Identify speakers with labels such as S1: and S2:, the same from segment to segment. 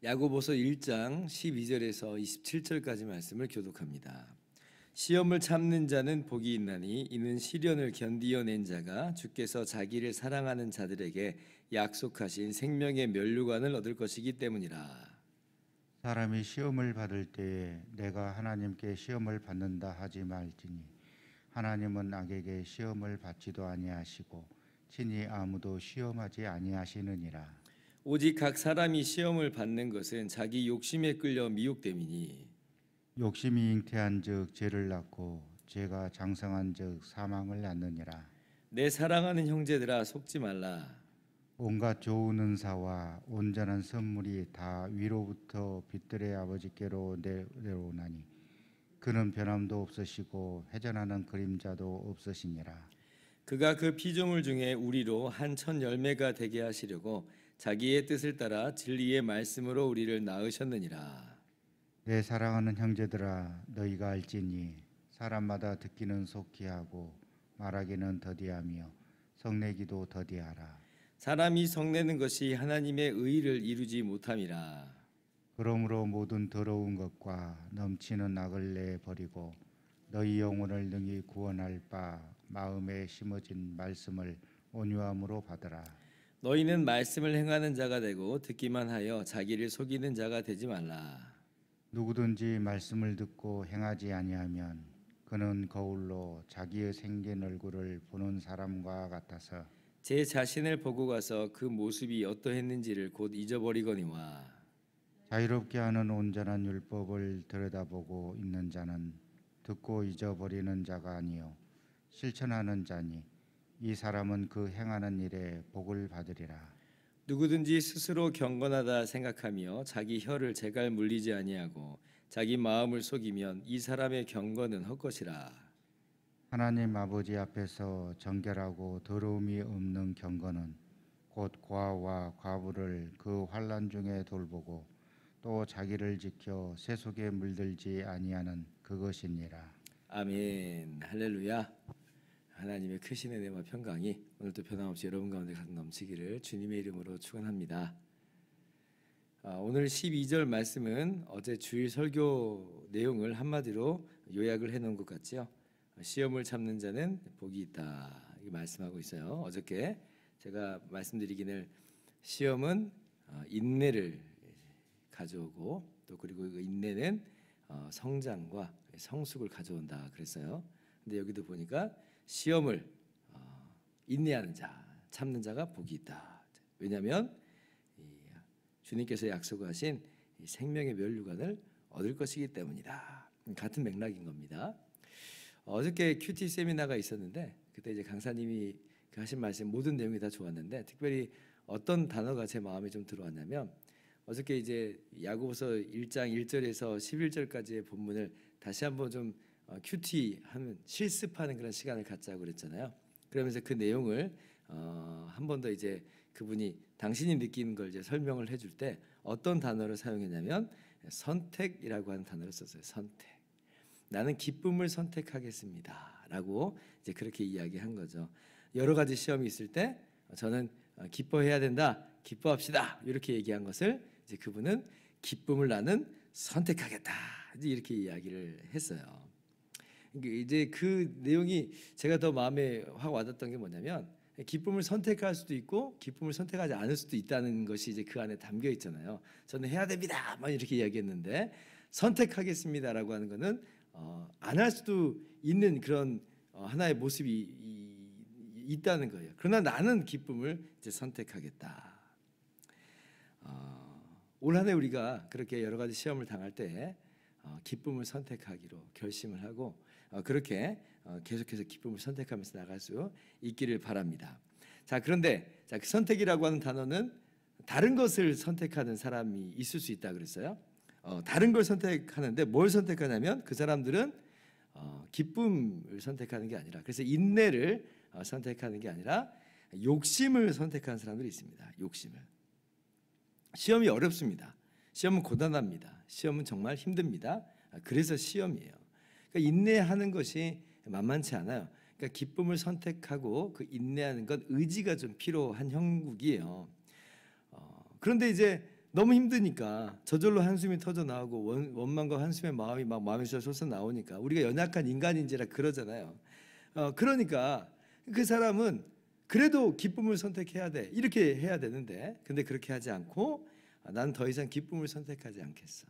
S1: 야고보서 1장 12절에서 27절까지 말씀을 교독합니다. 시험을 참는 자는 복이 있나니 이는 시련을 견디어낸 자가 주께서 자기를 사랑하는 자들에게 약속하신 생명의 면류관을 얻을 것이기 때문이라.
S2: 사람이 시험을 받을 때에 내가 하나님께 시험을 받는다 하지 말지니 하나님은 악에게 시험을 받지도 아니하시고 친히 아무도 시험하지 아니하시느니라.
S1: 오직 각 사람이 시험을 받는 것은 자기 욕심에 끌려 미혹됨이니
S2: 욕심이 잉태한즉 죄를 낳고 죄가 장성한즉 사망을 낳느니라.
S1: 내 사랑하는 형제들아 속지 말라.
S2: 온갖 좋은 은사와 온전한 선물이 다 위로부터 빛들의 아버지께로 내려오나니 그는 변함도 없으시고 회전하는 그림자도 없으시니라.
S1: 그가 그 피조물 중에 우리로 한 천 열매가 되게 하시려고 자기의 뜻을 따라 진리의 말씀으로 우리를 낳으셨느니라.
S2: 내 사랑하는 형제들아 너희가 알지니 사람마다 듣기는 속히 하고 말하기는 더디하며 성내기도 더디하라.
S1: 사람이 성내는 것이 하나님의 의를 이루지 못함이라.
S2: 그러므로 모든 더러운 것과 넘치는 악을 내버리고 너희 영혼을 능히 구원할 바 마음에 심어진 말씀을 온유함으로 받으라.
S1: 너희는 말씀을 행하는 자가 되고 듣기만 하여 자기를 속이는 자가 되지 말라.
S2: 누구든지 말씀을 듣고 행하지 아니하면 그는 거울로 자기의 생긴 얼굴을 보는 사람과 같아서
S1: 제 자신을 보고 가서 그 모습이 어떠했는지를 곧 잊어버리거니와.
S2: 자유롭게 하는 온전한 율법을 들여다보고 있는 자는 듣고 잊어버리는 자가 아니요 실천하는 자니 이 사람은 그 행하는 일에 복을 받으리라.
S1: 누구든지 스스로 경건하다 생각하며 자기 혀를 제갈 물리지 아니하고 자기 마음을 속이면 이 사람의 경건은 헛것이라.
S2: 하나님 아버지 앞에서 정결하고 더러움이 없는 경건은 곧 고아와 과부를 그 환난 중에 돌보고 또 자기를 지켜 세속에 물들지 아니하는 그것이니라.
S1: 아멘. 할렐루야. 하나님의 크신 은혜와 평강이 오늘도 변함없이 여러분 가운데 가득 넘치기를 주님의 이름으로 축원합니다. 오늘 12절 말씀은 어제 주일 설교 내용을 한마디로 요약을 해놓은 것 같죠. 시험을 참는 자는 복이 있다 이렇게 말씀하고 있어요. 어저께 제가 말씀드리기를 시험은 인내를 가져오고 또 그리고 그 인내는 성장과 성숙을 가져온다 그랬어요. 근데 여기도 보니까 시험을 인내하는 자, 참는 자가 복이 있다. 왜냐하면 주님께서 약속하신 생명의 면류관을 얻을 것이기 때문이다. 같은 맥락인 겁니다. 어저께 큐티 세미나가 있었는데 그때 이제 강사님이 하신 말씀 모든 내용이 다 좋았는데 특별히 어떤 단어가 제 마음에 좀 들어왔냐면 어저께 이제 야고보서 1장 1절에서 11절까지의 본문을 다시 한번 좀 큐티 하면 실습하는 그런 시간을 갖자고 그랬잖아요. 그러면서 그 내용을 한 번 더 이제 그분이 당신이 느끼는 걸 이제 설명을 해줄 때 어떤 단어를 사용했냐면 선택이라고 하는 단어를 썼어요. 선택. 나는 기쁨을 선택하겠습니다라고 이제 그렇게 이야기한 거죠. 여러 가지 시험이 있을 때 저는 기뻐해야 된다, 기뻐합시다 이렇게 얘기한 것을 이제 그분은 기쁨을 나는 선택하겠다 이제 이렇게 이야기를 했어요. 이제 그 내용이 제가 더 마음에 확 와닿았던 게 뭐냐면 기쁨을 선택할 수도 있고 기쁨을 선택하지 않을 수도 있다는 것이 이제 그 안에 담겨 있잖아요. 저는 해야 됩니다 막 이렇게 이야기했는데 선택하겠습니다라고 하는 거는 안 할 수도 있는 그런 하나의 모습이 있다는 거예요. 그러나 나는 기쁨을 이제 선택하겠다. 올 한 해 우리가 그렇게 여러 가지 시험을 당할 때 기쁨을 선택하기로 결심을 하고 그렇게 계속해서 기쁨을 선택하면서 나갈 수 있기를 바랍니다. 자, 그런데 그 선택이라고 하는 단어는 다른 것을 선택하는 사람이 있을 수 있다 그랬어요. 다른 걸 선택하는데 뭘 선택하냐면 그 사람들은 기쁨을 선택하는 게 아니라 그래서 인내를 선택하는 게 아니라 욕심을 선택하는 사람들이 있습니다. 욕심을. 시험이 어렵습니다. 시험은 고단합니다. 시험은 정말 힘듭니다. 그래서 시험이에요. 그러니까 인내하는 것이 만만치 않아요. 그러니까 기쁨을 선택하고 그 인내하는 건 의지가 좀 필요한 형국이에요. 그런데 이제 너무 힘드니까 저절로 한숨이 터져 나오고 원망과 한숨의 마음이 막 마음에서 솟아 나오니까 우리가 연약한 인간인지라 그러잖아요. 그러니까 그 사람은 그래도 기쁨을 선택해야 돼. 이렇게 해야 되는데 근데 그렇게 하지 않고 나는 더 이상 기쁨을 선택하지 않겠어.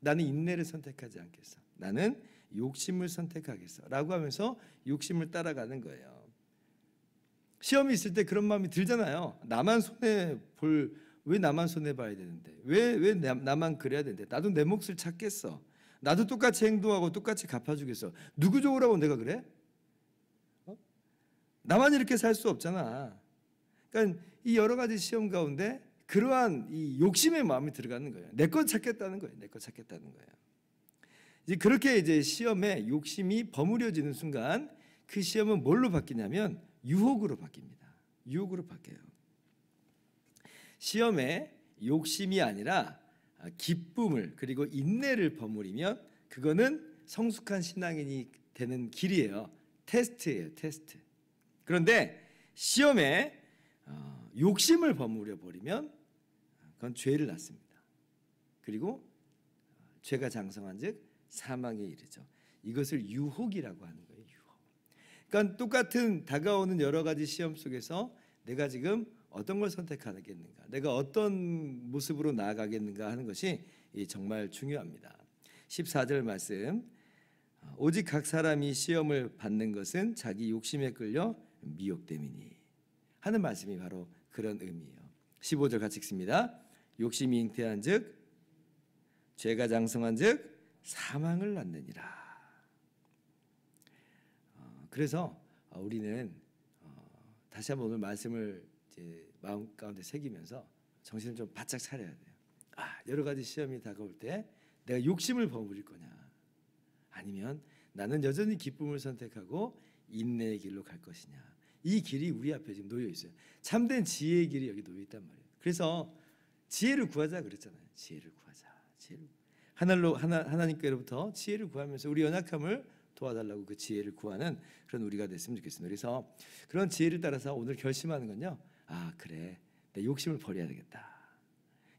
S1: 나는 인내를 선택하지 않겠어. 나는 욕심을 선택하겠어. 라고 하면서 욕심을 따라가는 거예요. 시험이 있을 때 그런 마음이 들잖아요. 왜 나만 손해봐야 되는데? 왜 나만 그래야 되는데? 나도 내 몫을 찾겠어. 나도 똑같이 행동하고 똑같이 갚아주겠어. 누구 좋으라고 내가 그래? 나만 이렇게 살 수 없잖아. 그러니까 이 여러 가지 시험 가운데 그러한 이 욕심의 마음이 들어가는 거예요. 내 것 찾겠다는 거예요. 내 것 찾겠다는 거예요. 이제 그렇게 이제 시험에 욕심이 버무려지는 순간 그 시험은 뭘로 바뀌냐면 유혹으로 바뀝니다. 유혹으로 바뀌어요. 시험에 욕심이 아니라 기쁨을 그리고 인내를 버무리면 그거는 성숙한 신앙인이 되는 길이에요. 테스트예요. 테스트. 그런데 시험에 욕심을 버무려 버리면 그건 죄를 낳습니다. 그리고 죄가 장성한즉 사망에 이르죠. 이것을 유혹이라고 하는 거예요. 유혹. 그러니까 똑같은 다가오는 여러 가지 시험 속에서 내가 지금 어떤 걸 선택하겠는가, 내가 어떤 모습으로 나아가겠는가 하는 것이 정말 중요합니다. 14절 말씀, 오직 각 사람이 시험을 받는 것은 자기 욕심에 끌려 미혹됨이니 하는 말씀이 바로 그런 의미예요. 15절 같이 읽습니다. 욕심이 잉태한즉 죄가 장성한즉 사망을 낳느니라. 그래서 우리는 다시 한번 오늘 말씀을 이제 마음 가운데 새기면서 정신을 좀 바짝 차려야 돼요. 여러 가지 시험이 다가올 때 내가 욕심을 버무릴 거냐, 아니면 나는 여전히 기쁨을 선택하고 인내의 길로 갈 것이냐. 이 길이 우리 앞에 지금 놓여 있어요. 참된 지혜의 길이 여기 놓여 있단 말이에요. 그래서 지혜를 구하자 그랬잖아요. 지혜를 구하자. 하나님께로부터 지혜를 구하면서 우리 연약함을 도와달라고 그 지혜를 구하는 그런 우리가 됐으면 좋겠습니다. 그래서 그런 지혜를 따라서 오늘 결심하는 건요. 그래, 내 욕심을 버려야 되겠다.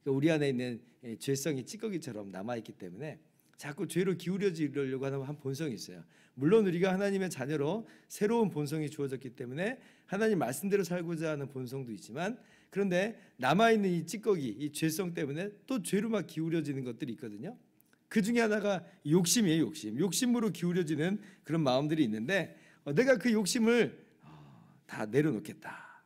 S1: 그러니까 우리 안에 있는 죄성이 찌꺼기처럼 남아있기 때문에 자꾸 죄로 기울여지려고 하는 한 본성이 있어요. 물론 우리가 하나님의 자녀로 새로운 본성이 주어졌기 때문에 하나님 말씀대로 살고자 하는 본성도 있지만, 그런데 남아있는 이 찌꺼기, 이 죄성 때문에 또 죄로 막 기울여지는 것들이 있거든요. 그 중에 하나가 욕심이에요. 욕심으로 기울여지는 그런 마음들이 있는데 내가 그 욕심을 다 내려놓겠다,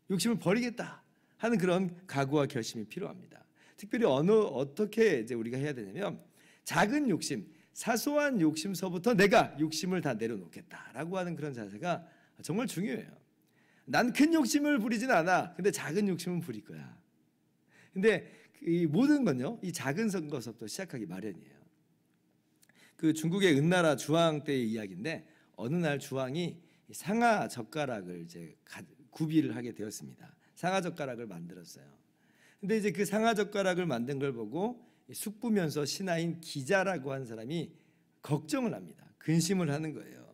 S1: 욕심을 버리겠다 하는 그런 각오와 결심이 필요합니다. 특별히 어떻게 이제 우리가 해야 되냐면, 작은 욕심, 사소한 욕심서부터 내가 욕심을 다 내려놓겠다라고 하는 그런 자세가 정말 중요해요. 난 큰 욕심을 부리진 않아. 근데 작은 욕심은 부릴 거야. 근데 이 모든 건요, 이 작은 것부터 시작하기 마련이에요. 그 중국의 은나라 주왕 때의 이야기인데, 어느 날 주왕이 상아 젓가락을 이제 구비를 하게 되었습니다. 상아 젓가락을 만들었어요. 근데 이제 그 상아 젓가락을 만든 걸 보고 숙부면서 신하인 기자라고 하는 사람이 걱정을 합니다. 근심을 하는 거예요.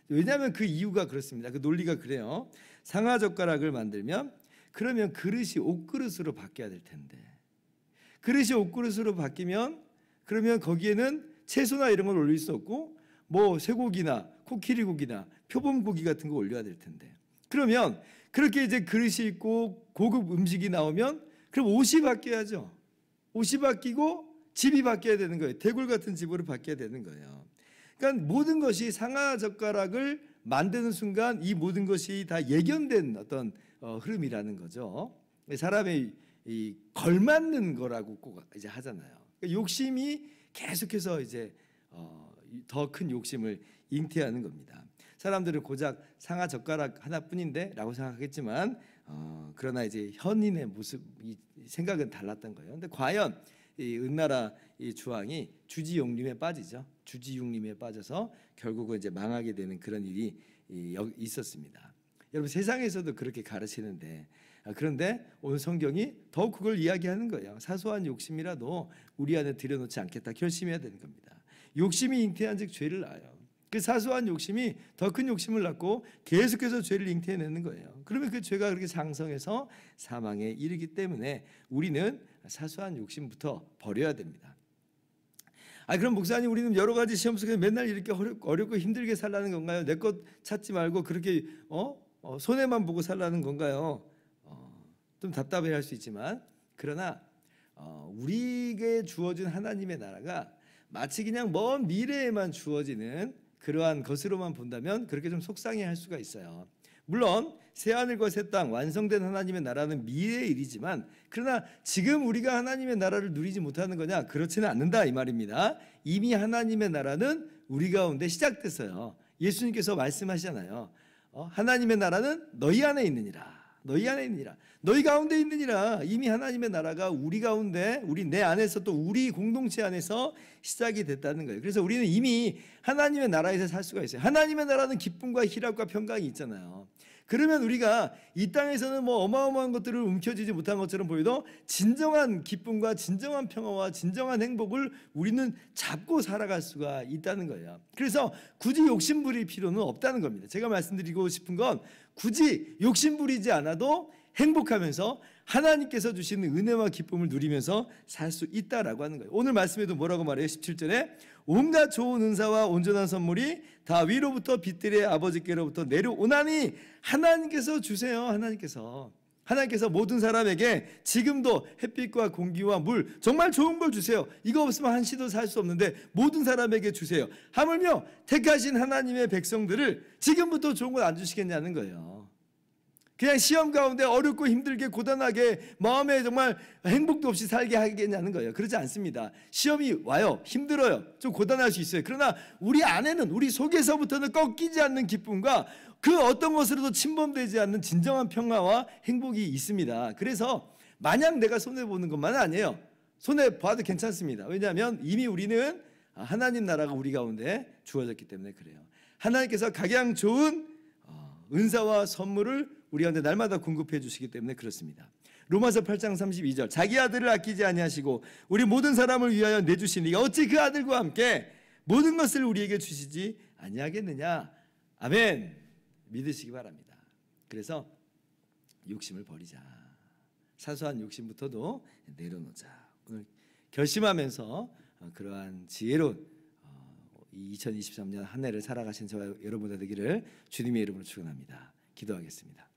S1: 왜냐하면 그 이유가 그렇습니다. 그 논리가 그래요. 상아 젓가락을 만들면 그러면 그릇이 옷그릇으로 바뀌어야 될 텐데, 그릇이 옷그릇으로 바뀌면 그러면 거기에는 채소나 이런 걸 올릴 수 없고 뭐 쇠고기나 코끼리고기나 표범고기 같은 거 올려야 될 텐데, 그러면 그렇게 이제 그릇이 있고 고급 음식이 나오면 그럼 옷이 바뀌어야죠. 옷이 바뀌고 집이 바뀌어야 되는 거예요. 대굴 같은 집으로 바뀌어야 되는 거예요. 그러니까 모든 것이 상아 젓가락을 만드는 순간 이 모든 것이 다 예견된 어떤 흐름이라는 거죠. 사람의 이 걸맞는 거라고 꼭 이제 하잖아요. 그러니까 욕심이 계속해서 이제 더 큰 욕심을 잉태하는 겁니다. 사람들은 고작 상아 젓가락 하나뿐인데라고 생각하겠지만 그러나 이제 현인의 모습, 이 생각은 달랐던 거예요. 근데 과연 이 은나라 이 주왕이 주지용림에 빠지죠. 주지용림에 빠져서 결국은 이제 망하게 되는 그런 일이 있었습니다. 여러분, 세상에서도 그렇게 가르치는데 그런데 오늘 성경이 더욱 그걸 이야기하는 거예요. 사소한 욕심이라도 우리 안에 들여놓지 않겠다 결심해야 되는 겁니다. 욕심이 잉태한즉 죄를 낳아요. 그 사소한 욕심이 더 큰 욕심을 낳고 계속해서 죄를 잉태해내는 거예요. 그러면 그 죄가 그렇게 장성해서 사망에 이르기 때문에 우리는 사소한 욕심부터 버려야 됩니다. 그럼 목사님, 우리는 여러 가지 시험 속에서 맨날 이렇게 어렵고 힘들게 살라는 건가요? 내 것 찾지 말고 그렇게 손해만 보고 살라는 건가요? 좀 답답해할 수 있지만, 그러나 우리에게 주어진 하나님의 나라가 마치 그냥 먼 미래에만 주어지는 그러한 것으로만 본다면 그렇게 좀 속상해할 수가 있어요. 물론 새하늘과 새 땅 완성된 하나님의 나라는 미래의 일이지만, 그러나 지금 우리가 하나님의 나라를 누리지 못하는 거냐? 그렇지는 않는다 이 말입니다. 이미 하나님의 나라는 우리 가운데 시작됐어요. 예수님께서 말씀하시잖아요. 하나님의 나라는 너희 안에 있느니라. 너희 안에 있느니라. 너희 가운데 있느니라. 이미 하나님의 나라가 우리 가운데, 내 안에서, 또 우리 공동체 안에서 시작이 됐다는 거예요. 그래서 우리는 이미 하나님의 나라에서 살 수가 있어요. 하나님의 나라는 기쁨과 희락과 평강이 있잖아요. 그러면 우리가 이 땅에서는 어마어마한 것들을 움켜쥐지 못한 것처럼 보여도 진정한 기쁨과 진정한 평화와 진정한 행복을 우리는 잡고 살아갈 수가 있다는 거예요. 그래서 굳이 욕심 부릴 필요는 없다는 겁니다. 제가 말씀드리고 싶은 건 굳이 욕심 부리지 않아도 행복하면서 하나님께서 주시는 은혜와 기쁨을 누리면서 살 수 있다라고 하는 거예요. 오늘 말씀에도 뭐라고 말해요? 17절에 온갖 좋은 은사와 온전한 선물이 다 위로부터 빛들의 아버지께로부터 내려오나니 하나님께서 주세요. 하나님께서 모든 사람에게 지금도 햇빛과 공기와 물, 정말 좋은 걸 주세요. 이거 없으면 한시도 살 수 없는데 모든 사람에게 주세요. 하물며 택하신 하나님의 백성들을 지금부터 좋은 걸 안 주시겠냐는 거예요. 그냥 시험 가운데 어렵고 힘들게 고단하게 마음에 정말 행복도 없이 살게 하겠냐는 거예요. 그렇지 않습니다. 시험이 와요. 힘들어요. 좀 고단할 수 있어요. 그러나 우리 안에는, 우리 속에서부터는 꺾이지 않는 기쁨과 그 어떤 것으로도 침범되지 않는 진정한 평화와 행복이 있습니다. 그래서 마냥 내가 손해보는 것만은 아니에요. 손해봐도 괜찮습니다. 왜냐하면 이미 우리는 하나님 나라가 우리 가운데 주어졌기 때문에 그래요. 하나님께서 각양 좋은 은사와 선물을 우리 가운데 날마다 공급해 주시기 때문에 그렇습니다. 로마서 8장 32절 자기 아들을 아끼지 아니하시고 우리 모든 사람을 위하여 내주시니 어찌 그 아들과 함께 모든 것을 우리에게 주시지 아니하겠느냐. 아멘. 믿으시기 바랍니다. 그래서 욕심을 버리자. 사소한 욕심부터도 내려놓자. 오늘 결심하면서 그러한 지혜로운 2023년 한 해를 살아가신 저와 여러분들 되기를 주님의 이름으로 축원합니다. 기도하겠습니다.